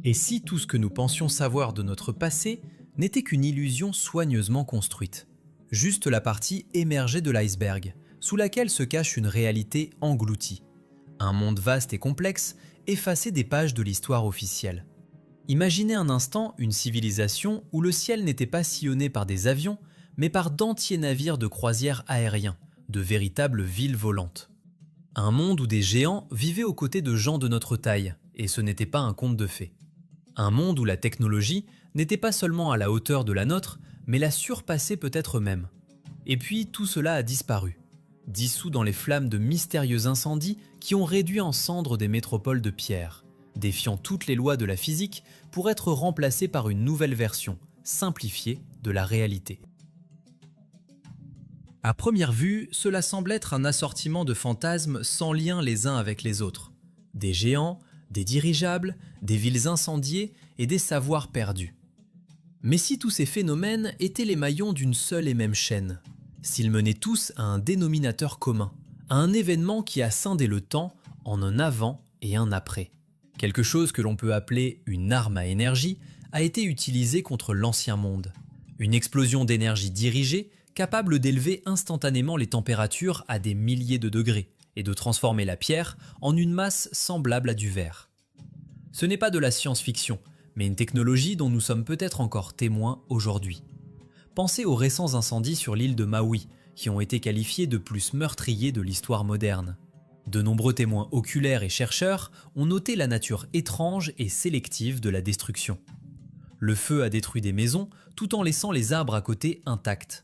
Et si tout ce que nous pensions savoir de notre passé n'était qu'une illusion soigneusement construite, juste la partie émergée de l'iceberg, sous laquelle se cache une réalité engloutie, un monde vaste et complexe, effacé des pages de l'histoire officielle. Imaginez un instant une civilisation où le ciel n'était pas sillonné par des avions, mais par d'entiers navires de croisière aériens, de véritables villes volantes. Un monde où des géants vivaient aux côtés de gens de notre taille, et ce n'était pas un conte de fées. Un monde où la technologie n'était pas seulement à la hauteur de la nôtre, mais la surpassait peut-être même. Et puis tout cela a disparu, dissous dans les flammes de mystérieux incendies qui ont réduit en cendres des métropoles de pierre, défiant toutes les lois de la physique pour être remplacées par une nouvelle version, simplifiée, de la réalité. À première vue, cela semble être un assortiment de fantasmes sans lien les uns avec les autres. Des géants, des dirigeables, des villes incendiées et des savoirs perdus. Mais si tous ces phénomènes étaient les maillons d'une seule et même chaîne, s'ils menaient tous à un dénominateur commun, à un événement qui a scindé le temps en un avant et un après. Quelque chose que l'on peut appeler une arme à énergie a été utilisé contre l'ancien monde. Une explosion d'énergie dirigée capable d'élever instantanément les températures à des milliers de degrés et de transformer la pierre en une masse semblable à du verre. Ce n'est pas de la science-fiction, mais une technologie dont nous sommes peut-être encore témoins aujourd'hui. Pensez aux récents incendies sur l'île de Maui, qui ont été qualifiés de plus meurtriers de l'histoire moderne. De nombreux témoins oculaires et chercheurs ont noté la nature étrange et sélective de la destruction. Le feu a détruit des maisons tout en laissant les arbres à côté intacts.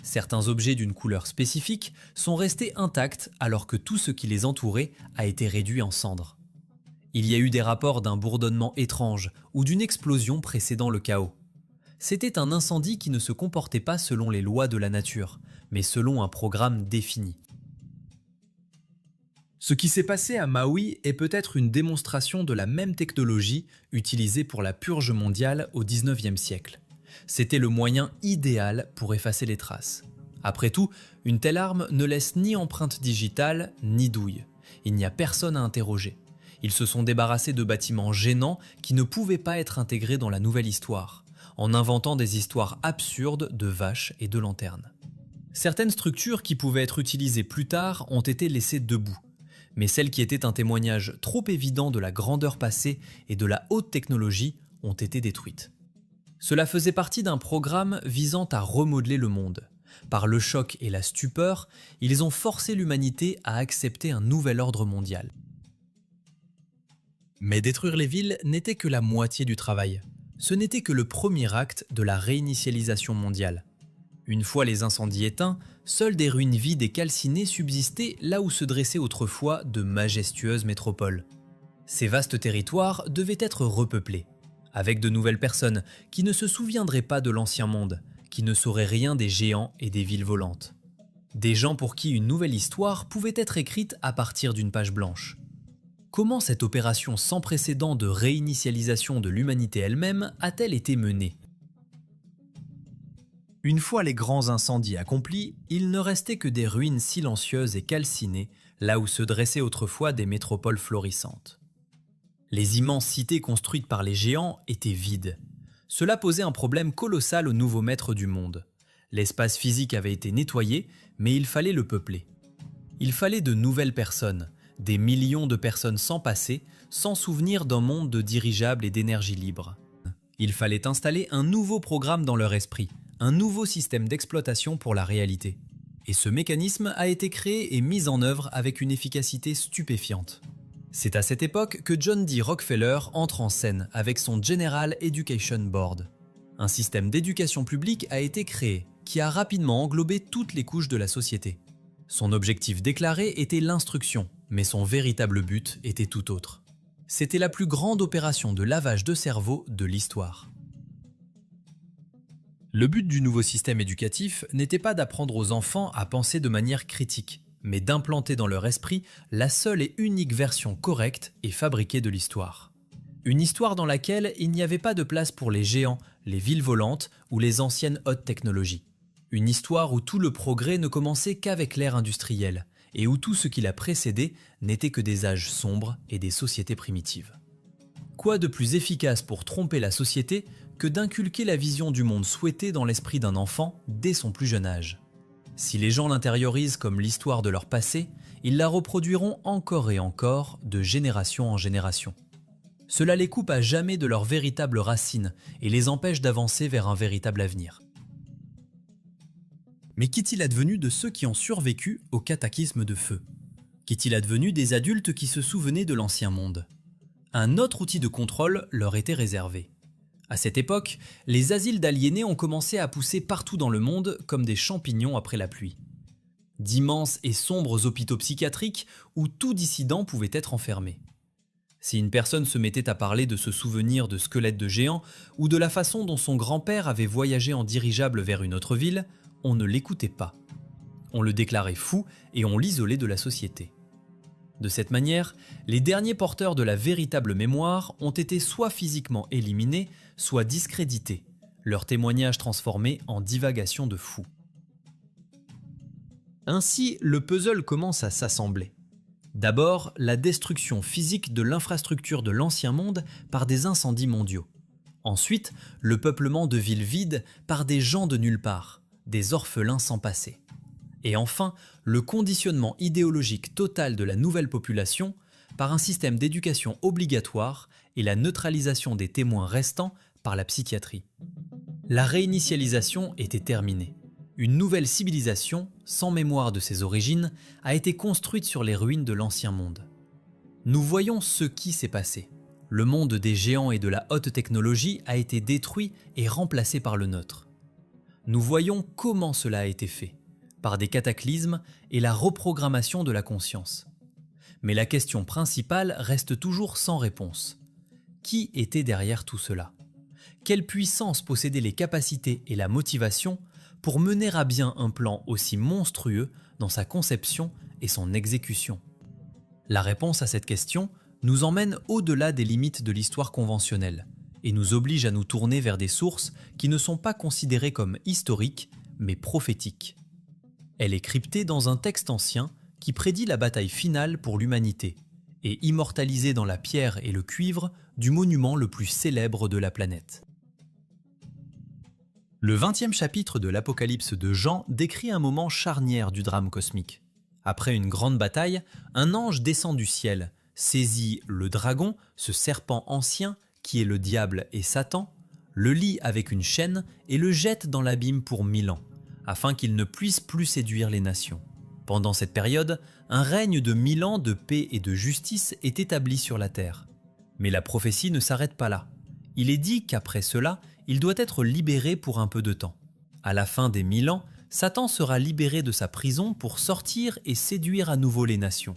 Certains objets d'une couleur spécifique sont restés intacts alors que tout ce qui les entourait a été réduit en cendres. Il y a eu des rapports d'un bourdonnement étrange ou d'une explosion précédant le chaos. C'était un incendie qui ne se comportait pas selon les lois de la nature, mais selon un programme défini. Ce qui s'est passé à Maui est peut-être une démonstration de la même technologie utilisée pour la purge mondiale au XIXe siècle. C'était le moyen idéal pour effacer les traces. Après tout, une telle arme ne laisse ni empreinte digitale, ni douille. Il n'y a personne à interroger. Ils se sont débarrassés de bâtiments gênants qui ne pouvaient pas être intégrés dans la nouvelle histoire, en inventant des histoires absurdes de vaches et de lanternes. Certaines structures qui pouvaient être utilisées plus tard ont été laissées debout, mais celles qui étaient un témoignage trop évident de la grandeur passée et de la haute technologie ont été détruites. Cela faisait partie d'un programme visant à remodeler le monde. Par le choc et la stupeur, ils ont forcé l'humanité à accepter un nouvel ordre mondial. Mais détruire les villes n'était que la moitié du travail. Ce n'était que le premier acte de la réinitialisation mondiale. Une fois les incendies éteints, seules des ruines vides et calcinées subsistaient là où se dressaient autrefois de majestueuses métropoles. Ces vastes territoires devaient être repeuplés, avec de nouvelles personnes qui ne se souviendraient pas de l'ancien monde, qui ne sauraient rien des géants et des villes volantes. Des gens pour qui une nouvelle histoire pouvait être écrite à partir d'une page blanche. Comment cette opération sans précédent de réinitialisation de l'humanité elle-même a-t-elle été menée ? Une fois les grands incendies accomplis, il ne restait que des ruines silencieuses et calcinées, là où se dressaient autrefois des métropoles florissantes. Les immenses cités construites par les géants étaient vides. Cela posait un problème colossal aux nouveaux maîtres du monde. L'espace physique avait été nettoyé, mais il fallait le peupler. Il fallait de nouvelles personnes, des millions de personnes sans passé, sans souvenir d'un monde de dirigeables et d'énergie libre. Il fallait installer un nouveau programme dans leur esprit, un nouveau système d'exploitation pour la réalité. Et ce mécanisme a été créé et mis en œuvre avec une efficacité stupéfiante. C'est à cette époque que John D. Rockefeller entre en scène avec son General Education Board. Un système d'éducation publique a été créé, qui a rapidement englobé toutes les couches de la société. Son objectif déclaré était l'instruction, mais son véritable but était tout autre. C'était la plus grande opération de lavage de cerveau de l'histoire. Le but du nouveau système éducatif n'était pas d'apprendre aux enfants à penser de manière critique, mais d'implanter dans leur esprit la seule et unique version correcte et fabriquée de l'histoire. Une histoire dans laquelle il n'y avait pas de place pour les géants, les villes volantes ou les anciennes hautes technologies. Une histoire où tout le progrès ne commençait qu'avec l'ère industrielle, et où tout ce qui l'a précédé n'était que des âges sombres et des sociétés primitives. Quoi de plus efficace pour tromper la société que d'inculquer la vision du monde souhaitée dans l'esprit d'un enfant dès son plus jeune âge? Si les gens l'intériorisent comme l'histoire de leur passé, ils la reproduiront encore et encore, de génération en génération. Cela les coupe à jamais de leurs véritables racines et les empêche d'avancer vers un véritable avenir. Mais qu'est-il advenu de ceux qui ont survécu au cataclysme de feu? Qu'est-il advenu des adultes qui se souvenaient de l'ancien monde? Un autre outil de contrôle leur était réservé. À cette époque, les asiles d'aliénés ont commencé à pousser partout dans le monde comme des champignons après la pluie. D'immenses et sombres hôpitaux psychiatriques où tout dissident pouvait être enfermé. Si une personne se mettait à parler de se souvenir de squelettes de géants ou de la façon dont son grand-père avait voyagé en dirigeable vers une autre ville, on ne l'écoutait pas. On le déclarait fou et on l'isolait de la société. De cette manière, les derniers porteurs de la véritable mémoire ont été soit physiquement éliminés, soit discrédités, leurs témoignages transformés en divagations de fous. Ainsi, le puzzle commence à s'assembler. D'abord, la destruction physique de l'infrastructure de l'ancien monde par des incendies mondiaux. Ensuite, le peuplement de villes vides par des gens de nulle part, des orphelins sans passé. Et enfin, le conditionnement idéologique total de la nouvelle population par un système d'éducation obligatoire et la neutralisation des témoins restants par la psychiatrie. La réinitialisation était terminée. Une nouvelle civilisation, sans mémoire de ses origines, a été construite sur les ruines de l'ancien monde. Nous voyons ce qui s'est passé. Le monde des géants et de la haute technologie a été détruit et remplacé par le nôtre. Nous voyons comment cela a été fait, par des cataclysmes et la reprogrammation de la conscience. Mais la question principale reste toujours sans réponse. Qui était derrière tout cela? Quelle puissance possédaient les capacités et la motivation pour mener à bien un plan aussi monstrueux dans sa conception et son exécution? La réponse à cette question nous emmène au-delà des limites de l'histoire conventionnelle et nous oblige à nous tourner vers des sources qui ne sont pas considérées comme historiques, mais prophétiques. Elle est cryptée dans un texte ancien qui prédit la bataille finale pour l'humanité et immortalisée dans la pierre et le cuivre du monument le plus célèbre de la planète. Le 20e chapitre de l'Apocalypse de Jean décrit un moment charnière du drame cosmique. Après une grande bataille, un ange descend du ciel, saisit le dragon, ce serpent ancien qui est le diable et Satan, le lie avec une chaîne et le jette dans l'abîme pour 1000 ans, afin qu'il ne puisse plus séduire les nations. Pendant cette période, un règne de 1000 ans de paix et de justice est établi sur la terre. Mais la prophétie ne s'arrête pas là. Il est dit qu'après cela, il doit être libéré pour un peu de temps. À la fin des 1000 ans, Satan sera libéré de sa prison pour sortir et séduire à nouveau les nations.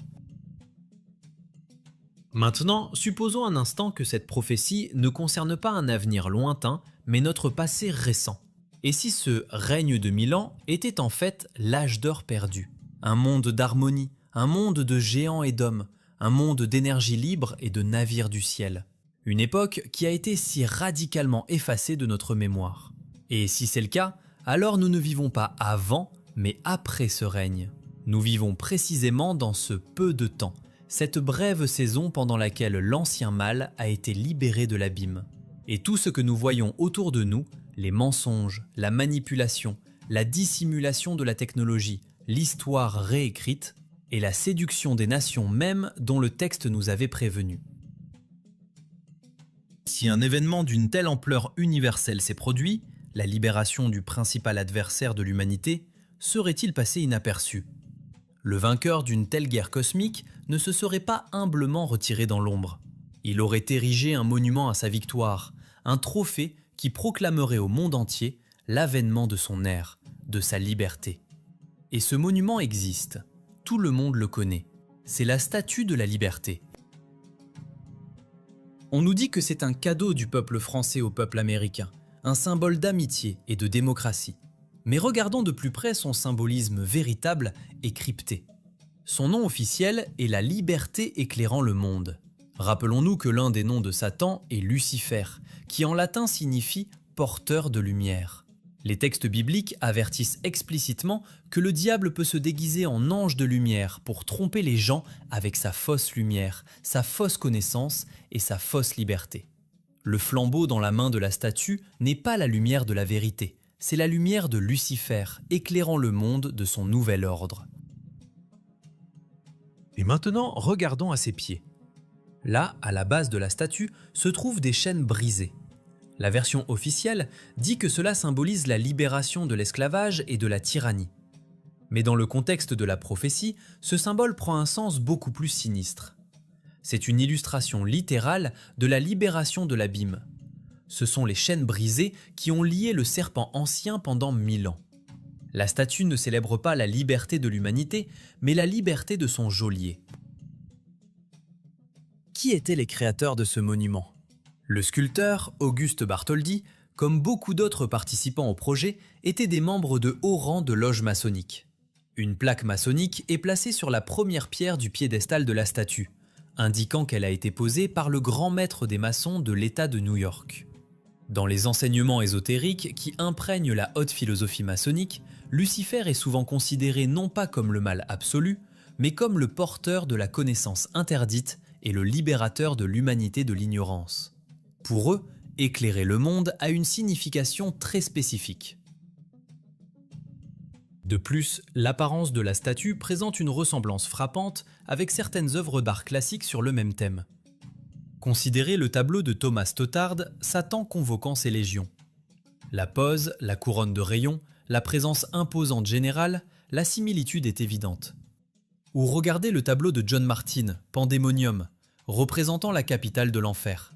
Maintenant, supposons un instant que cette prophétie ne concerne pas un avenir lointain, mais notre passé récent. Et si ce règne de 1000 ans était en fait l'âge d'or perdu? Un monde d'harmonie, un monde de géants et d'hommes, un monde d'énergie libre et de navires du ciel. Une époque qui a été si radicalement effacée de notre mémoire. Et si c'est le cas, alors nous ne vivons pas avant, mais après ce règne. Nous vivons précisément dans ce peu de temps, cette brève saison pendant laquelle l'ancien mal a été libéré de l'abîme. Et tout ce que nous voyons autour de nous, les mensonges, la manipulation, la dissimulation de la technologie, l'histoire réécrite et la séduction des nations mêmes dont le texte nous avait prévenus. Si un événement d'une telle ampleur universelle s'est produit, la libération du principal adversaire de l'humanité, serait-il passé inaperçu? Le vainqueur d'une telle guerre cosmique ne se serait pas humblement retiré dans l'ombre. Il aurait érigé un monument à sa victoire, un trophée qui proclamerait au monde entier l'avènement de son ère, de sa liberté. Et ce monument existe, tout le monde le connaît, c'est la Statue de la Liberté. On nous dit que c'est un cadeau du peuple français au peuple américain, un symbole d'amitié et de démocratie. Mais regardons de plus près son symbolisme véritable et crypté. Son nom officiel est la liberté éclairant le monde. Rappelons-nous que l'un des noms de Satan est Lucifer, qui en latin signifie porteur de lumière. Les textes bibliques avertissent explicitement que le diable peut se déguiser en ange de lumière pour tromper les gens avec sa fausse lumière, sa fausse connaissance et sa fausse liberté. Le flambeau dans la main de la statue n'est pas la lumière de la vérité, c'est la lumière de Lucifer, éclairant le monde de son nouvel ordre. Et maintenant, regardons à ses pieds. Là, à la base de la statue, se trouvent des chaînes brisées. La version officielle dit que cela symbolise la libération de l'esclavage et de la tyrannie. Mais dans le contexte de la prophétie, ce symbole prend un sens beaucoup plus sinistre. C'est une illustration littérale de la libération de l'abîme. Ce sont les chaînes brisées qui ont lié le serpent ancien pendant 1000 ans. La statue ne célèbre pas la liberté de l'humanité, mais la liberté de son geôlier. Qui étaient les créateurs de ce monument ? Le sculpteur, Auguste Bartholdi, comme beaucoup d'autres participants au projet, étaient des membres de haut rang de loges maçonniques. Une plaque maçonnique est placée sur la première pierre du piédestal de la statue, indiquant qu'elle a été posée par le grand maître des maçons de l'État de New York. Dans les enseignements ésotériques qui imprègnent la haute philosophie maçonnique, Lucifer est souvent considéré non pas comme le mal absolu, mais comme le porteur de la connaissance interdite et le libérateur de l'humanité de l'ignorance. Pour eux, éclairer le monde a une signification très spécifique. De plus, l'apparence de la statue présente une ressemblance frappante avec certaines œuvres d'art classiques sur le même thème. Considérez le tableau de Thomas Stothard, Satan convoquant ses légions. La pose, la couronne de rayons, la présence imposante générale, la similitude est évidente. Ou regardez le tableau de John Martin, Pandemonium, représentant la capitale de l'enfer.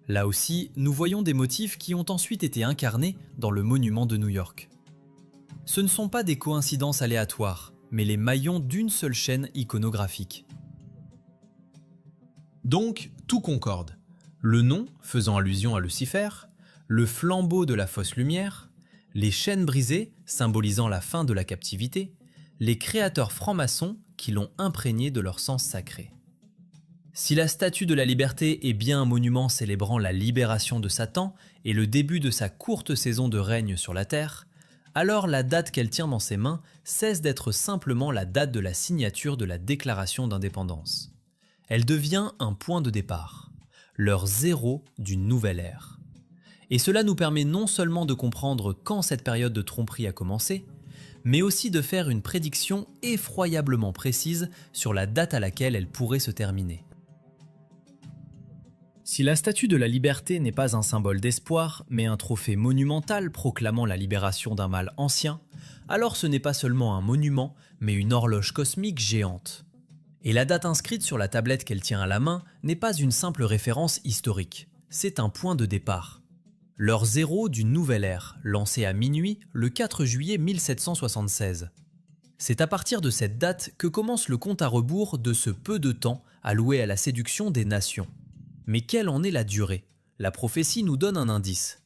Là aussi, nous voyons des motifs qui ont ensuite été incarnés dans le monument de New York. Ce ne sont pas des coïncidences aléatoires, mais les maillons d'une seule chaîne iconographique. Donc, tout concorde. Le nom, faisant allusion à Lucifer, le flambeau de la fausse lumière, les chaînes brisées, symbolisant la fin de la captivité, les créateurs francs-maçons qui l'ont imprégné de leur sens sacré. Si la Statue de la Liberté est bien un monument célébrant la libération de Satan et le début de sa courte saison de règne sur la terre, alors la date qu'elle tient dans ses mains cesse d'être simplement la date de la signature de la Déclaration d'indépendance. Elle devient un point de départ, l'heure zéro d'une nouvelle ère. Et cela nous permet non seulement de comprendre quand cette période de tromperie a commencé, mais aussi de faire une prédiction effroyablement précise sur la date à laquelle elle pourrait se terminer. Si la Statue de la Liberté n'est pas un symbole d'espoir, mais un trophée monumental proclamant la libération d'un mal ancien, alors ce n'est pas seulement un monument, mais une horloge cosmique géante. Et la date inscrite sur la tablette qu'elle tient à la main n'est pas une simple référence historique, c'est un point de départ. L'heure zéro d'une nouvelle ère, lancée à minuit le 4 juillet 1776. C'est à partir de cette date que commence le compte à rebours de ce peu de temps alloué à la séduction des nations. Mais quelle en est la durée ? La prophétie nous donne un indice.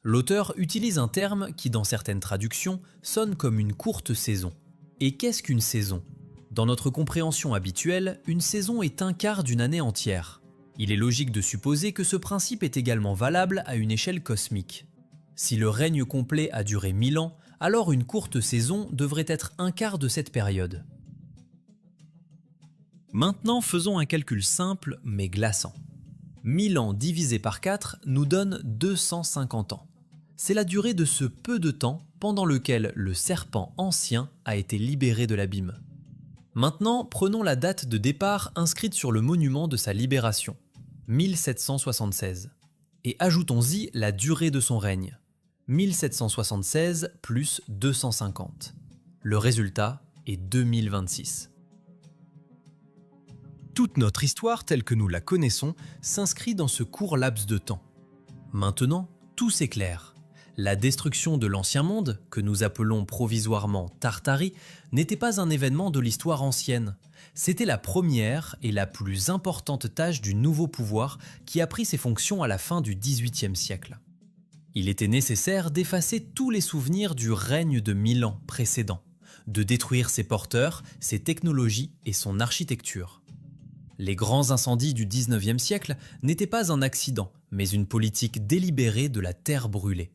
L'auteur utilise un terme qui, dans certaines traductions, sonne comme une courte saison. Et qu'est-ce qu'une saison ? Dans notre compréhension habituelle, une saison est un quart d'une année entière. Il est logique de supposer que ce principe est également valable à une échelle cosmique. Si le règne complet a duré 1000 ans, alors une courte saison devrait être un quart de cette période. Maintenant, faisons un calcul simple mais glaçant. 1000 ans divisé par 4 nous donne 250 ans. C'est la durée de ce peu de temps pendant lequel le serpent ancien a été libéré de l'abîme. Maintenant, prenons la date de départ inscrite sur le monument de sa libération, 1776, et ajoutons-y la durée de son règne, 1776 plus 250. Le résultat est 2026. Toute notre histoire telle que nous la connaissons s'inscrit dans ce court laps de temps. Maintenant, tout s'éclaire. La destruction de l'Ancien Monde, que nous appelons provisoirement Tartarie, n'était pas un événement de l'histoire ancienne. C'était la première et la plus importante tâche du nouveau pouvoir qui a pris ses fonctions à la fin du XVIIIe siècle. Il était nécessaire d'effacer tous les souvenirs du règne de 1000 ans précédent, de détruire ses porteurs, ses technologies et son architecture. Les grands incendies du XIXe siècle n'étaient pas un accident, mais une politique délibérée de la terre brûlée.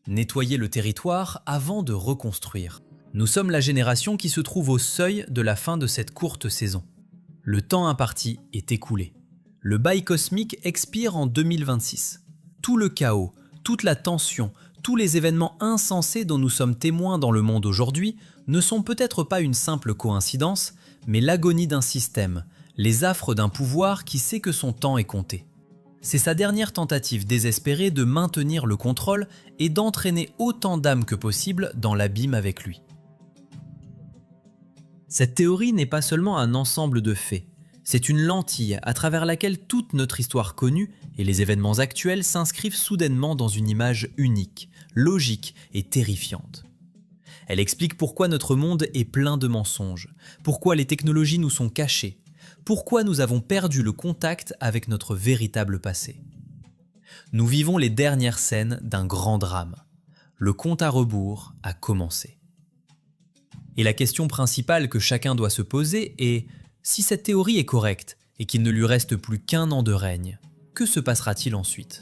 nettoyer le territoire avant de reconstruire. Nous sommes la génération qui se trouve au seuil de la fin de cette courte saison. Le temps imparti est écoulé. Le bail cosmique expire en 2026. Tout le chaos, toute la tension, tous les événements insensés dont nous sommes témoins dans le monde aujourd'hui ne sont peut-être pas une simple coïncidence, mais l'agonie d'un système, les affres d'un pouvoir qui sait que son temps est compté. C'est sa dernière tentative désespérée de maintenir le contrôle et d'entraîner autant d'âmes que possible dans l'abîme avec lui. Cette théorie n'est pas seulement un ensemble de faits, c'est une lentille à travers laquelle toute notre histoire connue et les événements actuels s'inscrivent soudainement dans une image unique, logique et terrifiante. Elle explique pourquoi notre monde est plein de mensonges, pourquoi les technologies nous sont cachées, pourquoi nous avons perdu le contact avec notre véritable passé. Nous vivons les dernières scènes d'un grand drame. Le compte à rebours a commencé. Et la question principale que chacun doit se poser est: si cette théorie est correcte et qu'il ne lui reste plus qu'1 an de règne, que se passera-t-il ensuite ?